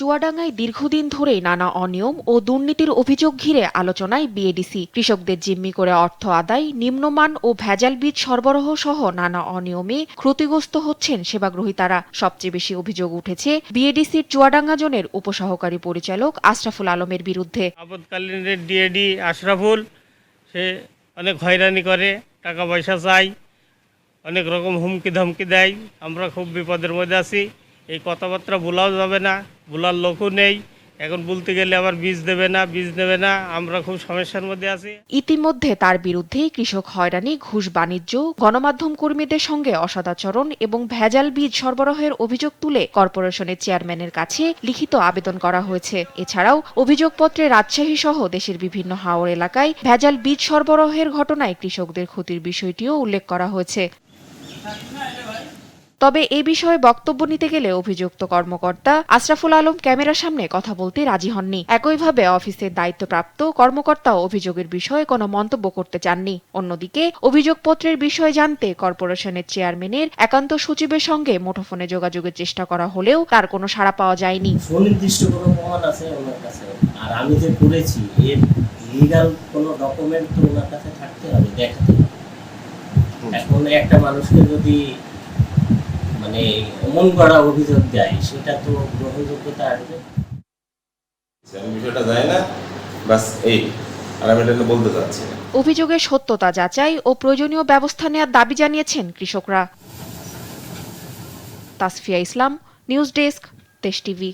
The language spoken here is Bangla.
চুয়াডাঙ্গায় দীর্ঘদিন ধরেই নানা অনিয়ম ও দুর্নীতির অভিযোগ ঘিরে আলোচনায় বিএডিসি। কৃষকদের জিম্মি করে অর্থ আদায়, নিম্নমান ও ভেজাল বীজ সরবরাহ সহ নানা অনিয়মে ক্ষতিগ্রস্ত হচ্ছেন সেবাগ্রহীতারা। সবচেয়ে বেশি অভিযোগ উঠেছে বিএডিসির চুয়াডাঙ্গা জোনের উপসহকারী পরিচালক আশরাফুল আলমের বিরুদ্ধে। আপদকালীনের ডিএডি আশরাফুল সে অনেক হয়রানি করে, টাকা পয়সা চাই, অনেক রকম হুমকি ধমকি দেয়। আমরা খুব বিপদের মধ্যে আছি। এই কথাবার্তা ভোলাও যাবে না, ভোলার লোকও নেই। এখন বলতে গেলে আবার বীজ দেবে না, আমরা খুব সমস্যার মধ্যে আছি। ইতিমধ্যে তার বিরুদ্ধে কৃষক হয়রানি, ঘুষ বাণিজ্য, গণমাধ্যম কর্মীদের সঙ্গে অসদাচরণ এবং ভেজাল বীজ সরবরাহের অভিযোগ তুলে কর্পোরেশনের চেয়ারম্যানের কাছে লিখিত আবেদন করা হয়েছে। এছাড়াও অভিযোগপত্রে রাজশাহী সহ দেশের বিভিন্ন হাওর এলাকায় ভেজাল বীজ সরবরাহের ঘটনায় কৃষকদের ক্ষতির বিষয়টিও উল্লেখ করা হয়েছে। তবে এ বিষয়ে বক্তব্য নিতে গেলে অভিযুক্ত কর্মকর্তা আশরাফুল আলম ক্যামেরার সামনে কথা বলতে রাজি হননি। একইভাবে অফিসের দায়িত্বপ্রাপ্ত কর্মকর্তাও অভিযোগের বিষয়ে কোনো মন্তব্য করতে চাননি। অন্যদিকে অভিযোগপত্রের বিষয়ে জানতে কর্পোরেশনের চেয়ারম্যানের একান্ত সচিবের সঙ্গে মুঠোফোনে যোগাযোগের চেষ্টা করা হলেও তার কোনো সাড়া পাওয়া যায়নি। সুনির্দিষ্ট কোনো প্রমাণ আছে ওনার কাছে, আর আমি যে করেছি এর লিগ্যাল কোনো ডকুমেন্ট তো ওনার কাছে থাকতে হবে, দেখাতে হবে। এখন একটা মানুষকে যদি মানে অমন করা অভিযোগ দেয়, সেটা তো গ্রহণযোগ্যতা আসবে। আমি বিষয়টা জানি না, বাস এই আর আমি এটা বলতে চাচ্ছি না। অভিযোগের সত্যতা যাচাই ও প্রয়োজনীয় ব্যবস্থা নেওয়ার দাবি জানিয়েছেন কৃষকরা। তাসফিয়া ইসলাম, নিউজ ডেস্ক, দেশ টিভি।